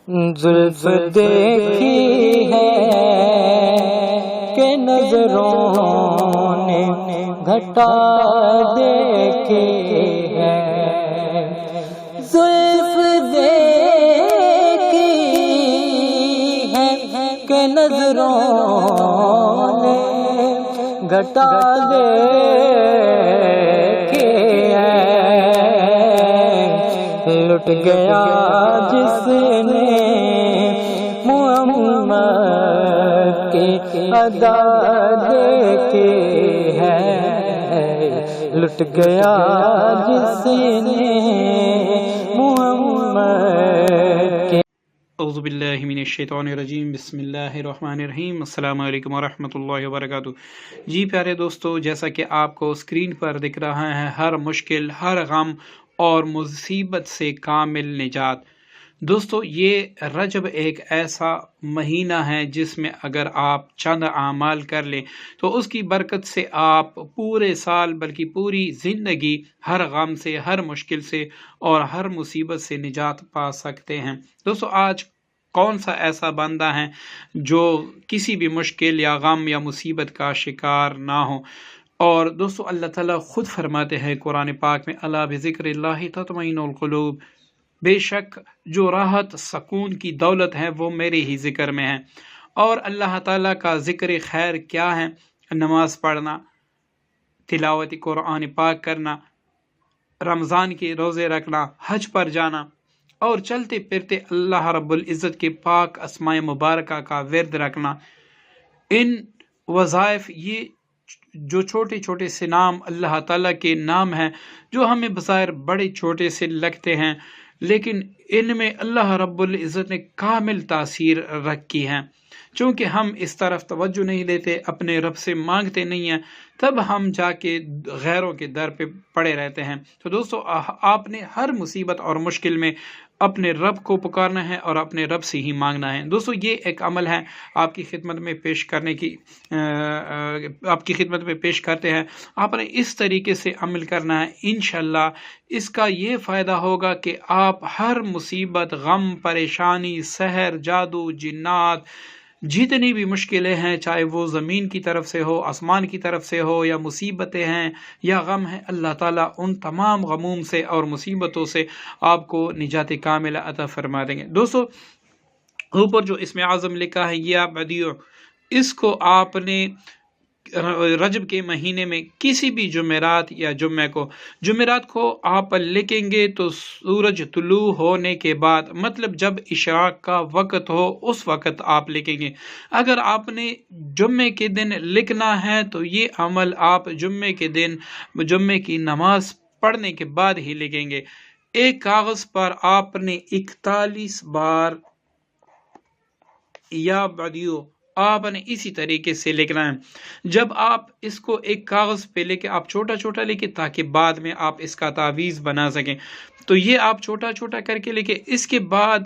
زلف دیکھی ہے کہ نظروں نے گھٹا دیکھی ہے، زلف دیکھی ہے کہ نظروں نے گھٹا دیکھی ہے، لٹ گیا جس نے محمد کی ادا دیکھی ہے، لٹ گیا جس نے محمد کی۔ اعوذ باللہ من الشیطان الرجیم، بسم اللہ الرحمن الرحیم۔ السلام علیکم ورحمۃ اللہ وبرکاتہ۔ جی پیارے دوستو، جیسا کہ آپ کو اسکرین پر دکھ رہا ہے، ہر مشکل، ہر غم اور مصیبت سے کامل نجات۔ دوستو، یہ رجب ایک ایسا مہینہ ہے جس میں اگر آپ چند اعمال کر لیں تو اس کی برکت سے آپ پورے سال بلکہ پوری زندگی ہر غم سے، ہر مشکل سے اور ہر مصیبت سے نجات پا سکتے ہیں۔ دوستو، آج کون سا ایسا بندہ ہے جو کسی بھی مشکل یا غم یا مصیبت کا شکار نہ ہو؟ اور دوستو، اللہ تعالیٰ خود فرماتے ہیں قرآن پاک میں، الا بذکر اللہ تطمئن القلوب، بے شک جو راحت سکون کی دولت ہے وہ میرے ہی ذکر میں ہے۔ اور اللہ تعالیٰ کا ذکر خیر کیا ہے؟ نماز پڑھنا، تلاوت قرآن پاک کرنا، رمضان کے روزے رکھنا، حج پر جانا اور چلتے پھرتے اللہ رب العزت کے پاک اسماء مبارکہ کا ورد رکھنا۔ ان وظائف، یہ جو چھوٹے چھوٹے سے نام اللہ تعالیٰ کے نام ہیں جو ہمیں بظاہر بڑے چھوٹے سے لگتے ہیں، لیکن ان میں اللہ رب العزت نے کامل تاثیر رکھی ہے۔ چونکہ ہم اس طرف توجہ نہیں دیتے، اپنے رب سے مانگتے نہیں ہیں، تب ہم جا کے غیروں کے در پہ پڑے رہتے ہیں۔ تو دوستو، آپ نے ہر مصیبت اور مشکل میں اپنے رب کو پکارنا ہے اور اپنے رب سے ہی مانگنا ہے۔ دوستو، یہ ایک عمل ہے آپ کی خدمت میں پیش کرنے کی، آپ کی خدمت میں پیش کرتے ہیں۔ آپ نے اس طریقے سے عمل کرنا ہے، انشاءاللہ اس کا یہ فائدہ ہوگا کہ آپ ہر مصیبت، غم، پریشانی، سحر، جادو، جنات، جتنی بھی مشکلیں ہیں، چاہے وہ زمین کی طرف سے ہو، آسمان کی طرف سے ہو، یا مصیبتیں ہیں یا غم ہیں، اللہ تعالیٰ ان تمام غموم سے اور مصیبتوں سے آپ کو نجات کاملہ عطا فرما دیں گے۔ دوستو، اوپر جو اسم اعظم لکھا ہے یا بدیع، اس کو آپ نے رجب کے مہینے میں کسی بھی جمعرات یا جمعرات کو آپ لکھیں گے تو سورج طلوع ہونے کے بعد، مطلب جب اشراق کا وقت ہو اس وقت آپ لکھیں گے۔ اگر آپ نے جمعے کے دن لکھنا ہے تو یہ عمل آپ جمعے کے دن جمعے کی نماز پڑھنے کے بعد ہی لکھیں گے۔ ایک کاغذ پر آپ نے 41 بار یا بدیع آپ نے اسی طریقے سے لکھنا ہے۔ جب آپ اس کو ایک کاغذ پہ لے کے آپ چھوٹا چھوٹا لکھیں تاکہ بعد میں آپ اس کا تعویذ بنا سکیں، تو یہ آپ چھوٹا چھوٹا کر کے لکھیں۔ اس کے بعد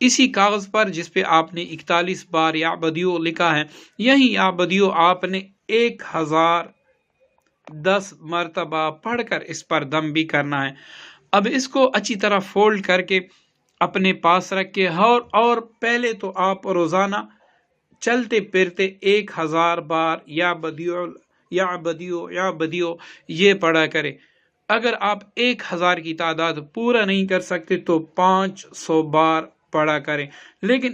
اسی کاغذ پر جس پہ آپ نے 41 بار یا بدیع لکھا ہے، یہی یا بدیع آپ نے 1010 مرتبہ پڑھ کر اس پر دم بھی کرنا ہے۔ اب اس کو اچھی طرح فولڈ کر کے اپنے پاس رکھ کے، اور پہلے تو آپ روزانہ چلتے پھرتے 1000 بار یا بدیع یا بدیع یا بدیع یہ پڑھا کرے۔ اگر آپ 1000 کی تعداد پورا نہیں کر سکتے تو 500 بار پڑھا کریں۔ لیکن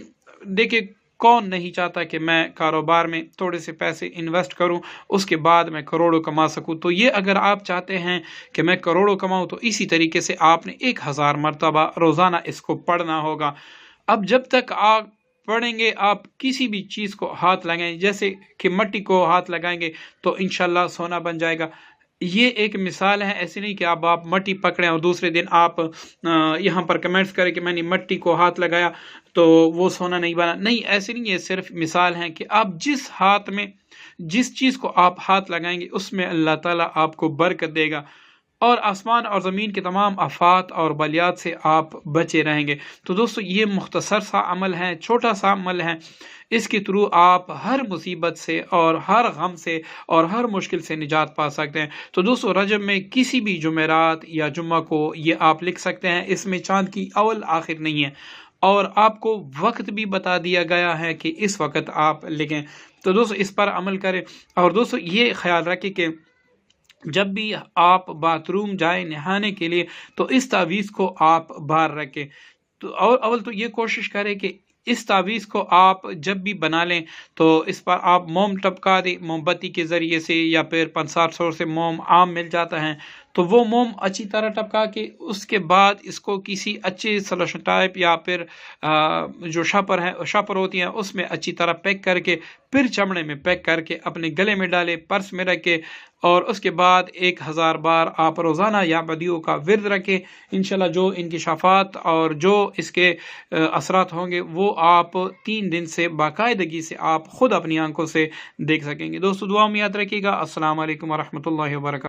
دیکھیں، کون نہیں چاہتا کہ میں کاروبار میں تھوڑے سے پیسے انویسٹ کروں، اس کے بعد میں کروڑوں کما سکوں؟ تو یہ اگر آپ چاہتے ہیں کہ میں کروڑوں کماؤں تو اسی طریقے سے آپ نے 1000 مرتبہ روزانہ اس کو پڑھنا ہوگا۔ اب جب تک آپ پڑھیں گے، آپ کسی بھی چیز کو ہاتھ لگائیں، جیسے کہ مٹی کو ہاتھ لگائیں گے تو انشاءاللہ سونا بن جائے گا۔ یہ ایک مثال ہے، ایسے نہیں کہ آپ مٹی پکڑیں اور دوسرے دن آپ یہاں پر کمنٹس کریں کہ میں نے مٹی کو ہاتھ لگایا تو وہ سونا نہیں بنا۔ نہیں، ایسے نہیں، یہ صرف مثال ہے کہ آپ جس ہاتھ میں جس چیز کو آپ ہاتھ لگائیں گے اس میں اللہ تعالیٰ آپ کو برکت دے گا، اور آسمان اور زمین کے تمام آفات اور بلیات سے آپ بچے رہیں گے۔ تو دوستو، یہ مختصر سا عمل ہے، چھوٹا سا عمل ہے، اس کے تھرو آپ ہر مصیبت سے اور ہر غم سے اور ہر مشکل سے نجات پا سکتے ہیں۔ تو دوستو، رجب میں کسی بھی جمعرات یا جمعہ کو یہ آپ لکھ سکتے ہیں، اس میں چاند کی اول آخر نہیں ہے۔ اور آپ کو وقت بھی بتا دیا گیا ہے کہ اس وقت آپ لکھیں۔ تو دوستو اس پر عمل کریں، اور دوستو یہ خیال رکھیں کہ جب بھی آپ باتھ روم جائیں نہانے کے لیے تو اس تعویذ کو آپ باہر رکھیں۔ تو اول تو یہ کوشش کریں کہ اس تعویذ کو آپ جب بھی بنا لیں تو اس پر آپ موم ٹپکا دیں موم بتی کے ذریعے سے، یا پھر پنسار سور سے موم عام مل جاتا ہے، تو وہ موم اچھی طرح ٹپکا کے اس کے بعد اس کو کسی اچھے سلوشن ٹائپ یا پھر جو شاپر ہوتی ہیں اس میں اچھی طرح پیک کر کے، پھر چمڑے میں پیک کر کے اپنے گلے میں ڈالے، پرس میں رکھے، اور اس کے بعد 1000 بار آپ روزانہ یا بدیوں کا ورد رکھیں۔ انشاءاللہ جو انکشافات اور جو اس کے اثرات ہوں گے وہ آپ 3 دن سے باقاعدگی سے آپ خود اپنی آنکھوں سے دیکھ سکیں گے۔ دوستو دعا میں یاد رکھیے گا۔ السلام علیکم ورحمۃ اللہ وبرکاتہ۔